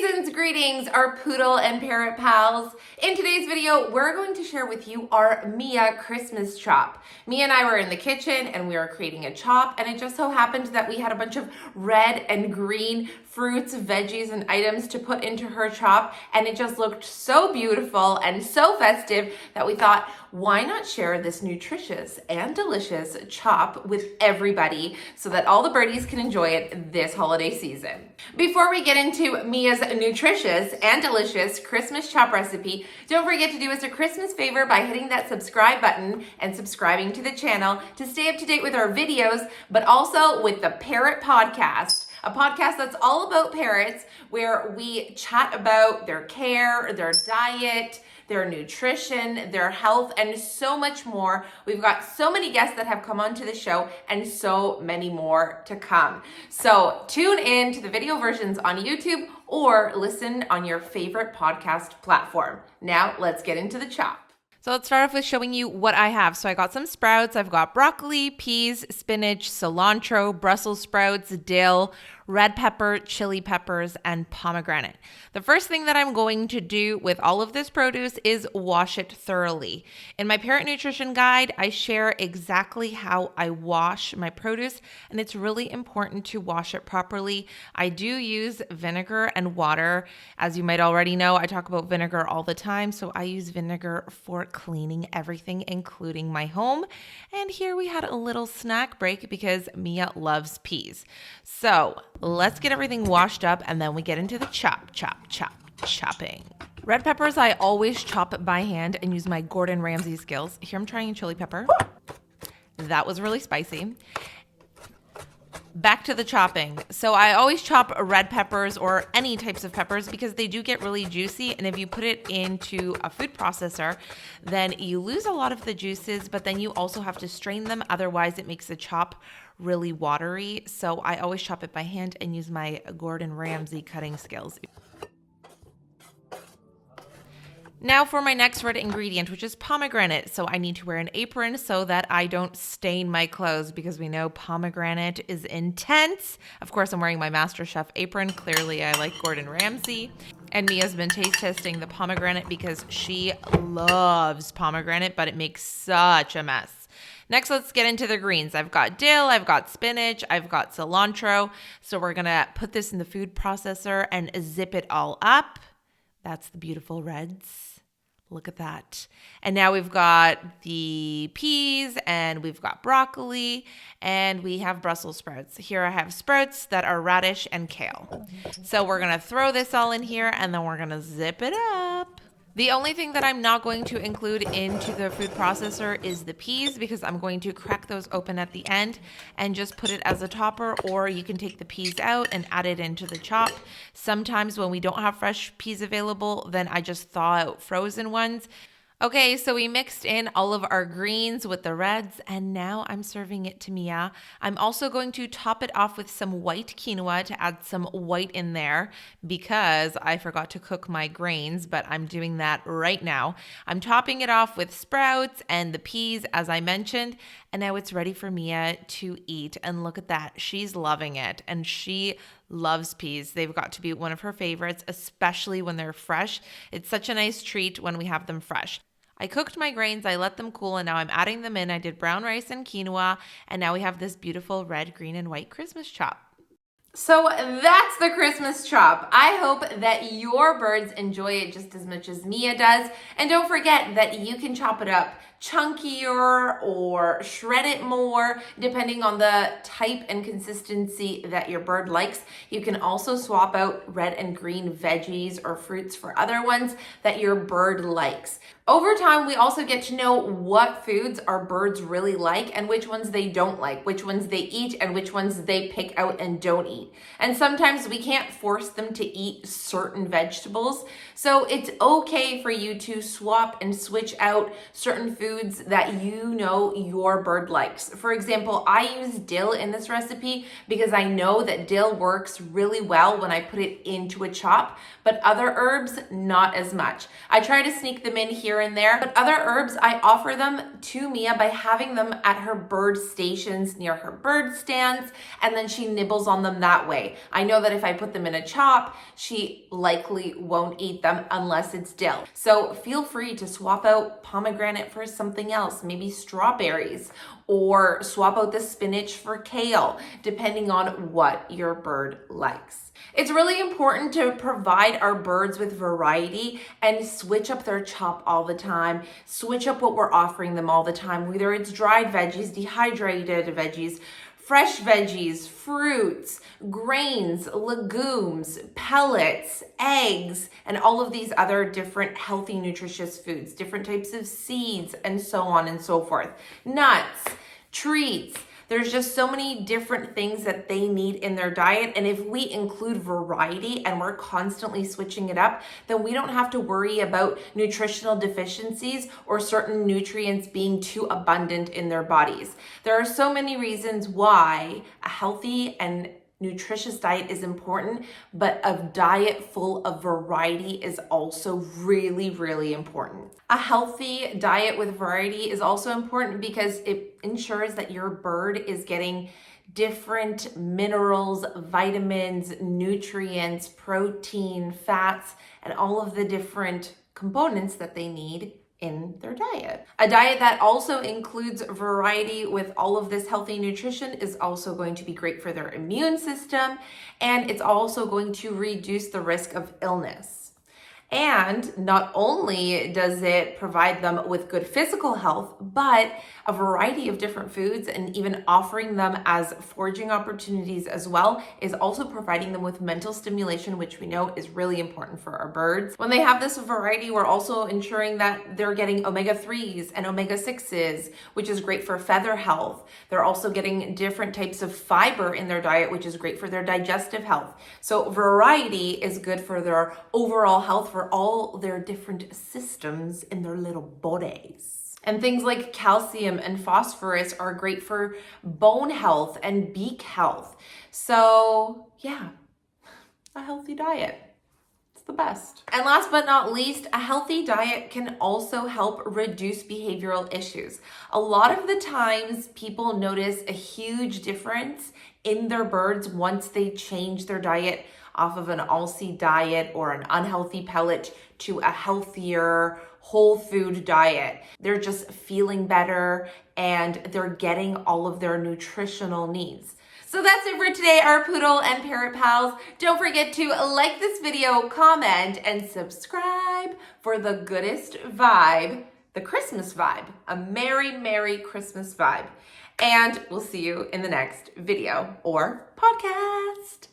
Season's greetings, our poodle and parrot pals. In today's video, we're going to share with you our Mia Christmas chop. Mia and I were in the kitchen and we were creating a chop, and it just so happened that we had a bunch of red and green fruits, veggies, and items to put into her chop, and it just looked so beautiful and so festive that we thought, why not share this nutritious and delicious chop with everybody so that all the birdies can enjoy it this holiday season. Before we get into Mia's nutritious and delicious Christmas chop recipe, don't forget to do us a Christmas favor by hitting that subscribe button and subscribing to the channel to stay up to date with our videos, but also with the Parrot Podcast, a podcast that's all about parrots, where we chat about their care, their diet, their nutrition, their health, and so much more. We've got so many guests that have come onto the show and so many more to come. So tune in to the video versions on YouTube or listen on your favorite podcast platform. Now let's get into the chop. So let's start off with showing you what I have. So I got some sprouts. I've got broccoli, peas, spinach, cilantro, Brussels sprouts, dill, red pepper, chili peppers, and pomegranate. The first thing that I'm going to do with all of this produce is wash it thoroughly. In my parrot nutrition guide, I share exactly how I wash my produce, and it's really important to wash it properly. I do use vinegar and water. As you might already know, I talk about vinegar all the time, so I use vinegar for cleaning everything, including my home. And here we had a little snack break because Mia loves peas. So let's get everything washed up and then we get into the chopping. Red peppers, I always chop by hand and use my Gordon Ramsay skills. Here I'm trying a chili pepper. That was really spicy. Back to the chopping. So I always chop red peppers or any types of peppers because they do get really juicy, and if you put it into a food processor, then you lose a lot of the juices, but then you also have to strain them. Otherwise, it makes the chop really watery. So I always chop it by hand and use my Gordon Ramsay cutting skills. Now for my next red ingredient, which is pomegranate. So I need to wear an apron so that I don't stain my clothes because we know pomegranate is intense. Of course, I'm wearing my MasterChef apron. Clearly, I like Gordon Ramsay. And Mia's been taste testing the pomegranate because she loves pomegranate, but it makes such a mess. Next, let's get into the greens. I've got dill, I've got spinach, I've got cilantro. So we're gonna put this in the food processor and zip it all up. That's the beautiful reds. Look at that. And now we've got the peas and we've got broccoli and we have Brussels sprouts. Here I have sprouts that are radish and kale. So we're gonna throw this all in here and then we're gonna zip it up. The only thing that I'm not going to include into the food processor is the peas because I'm going to crack those open at the end and just put it as a topper, or you can take the peas out and add it into the chop. Sometimes when we don't have fresh peas available, then I just thaw out frozen ones. Okay, so we mixed in all of our greens with the reds, and now I'm serving it to Mia. I'm also going to top it off with some white quinoa to add some white in there because I forgot to cook my grains, but I'm doing that right now. I'm topping it off with sprouts and the peas, as I mentioned, and now it's ready for Mia to eat. And look at that, she's loving it, and she loves peas. They've got to be one of her favorites, especially when they're fresh. It's such a nice treat when we have them fresh. I cooked my grains, I let them cool, and now I'm adding them in. I did brown rice and quinoa, and now we have this beautiful red, green, and white Christmas chop. So that's the Christmas chop. I hope that your birds enjoy it just as much as Mia does. And don't forget that you can chop it up chunkier or shred it more, depending on the type and consistency that your bird likes. You can also swap out red and green veggies or fruits for other ones that your bird likes. Over time, we also get to know what foods our birds really like and which ones they don't like, which ones they eat and which ones they pick out and don't eat. And sometimes we can't force them to eat certain vegetables. So it's okay for you to swap and switch out certain foods foods that you know your bird likes. For example, I use dill in this recipe because I know that dill works really well when I put it into a chop, but other herbs, not as much. I try to sneak them in here and there, but other herbs, I offer them to Mia by having them at her bird stations near her bird stands, and then she nibbles on them that way. I know that if I put them in a chop, she likely won't eat them unless it's dill. So feel free to swap out pomegranate for something else, maybe strawberries, or swap out the spinach for kale, depending on what your bird likes. It's really important to provide our birds with variety and switch up their chop all the time, switch up what we're offering them all the time, whether it's dried veggies, dehydrated veggies, fresh veggies, fruits, grains, legumes, pellets, eggs, and all of these other different healthy, nutritious foods, different types of seeds, and so on and so forth. Nuts, treats. There's just so many different things that they need in their diet. And if we include variety and we're constantly switching it up, then we don't have to worry about nutritional deficiencies or certain nutrients being too abundant in their bodies. There are so many reasons why a healthy and nutritious diet is important, but a diet full of variety is also really, really important. A healthy diet with variety is also important because it ensures that your bird is getting different minerals, vitamins, nutrients, protein, fats, and all of the different components that they need in their diet. A diet that also includes variety with all of this healthy nutrition is also going to be great for their immune system, and it's also going to reduce the risk of illness. And not only does it provide them with good physical health, but a variety of different foods and even offering them as foraging opportunities as well is also providing them with mental stimulation, which we know is really important for our birds. When they have this variety, we're also ensuring that they're getting omega-3s and omega-6s, which is great for feather health. They're also getting different types of fiber in their diet, which is great for their digestive health. So variety is good for their overall health, for all their different systems in their little bodies. And things like calcium and phosphorus are great for bone health and beak health. So yeah, a healthy diet. It's the best. And last but not least, a healthy diet can also help reduce behavioral issues. A lot of the times people notice a huge difference in their birds once they change their diet off of an all-seed diet or an unhealthy pellet to a healthier whole food diet. They're just feeling better and they're getting all of their nutritional needs. So that's it for today, our poodle and parrot pals. Don't forget to like this video, comment, and subscribe for the goodest vibe, the Christmas vibe, a merry, merry Christmas vibe. And we'll see you in the next video or podcast.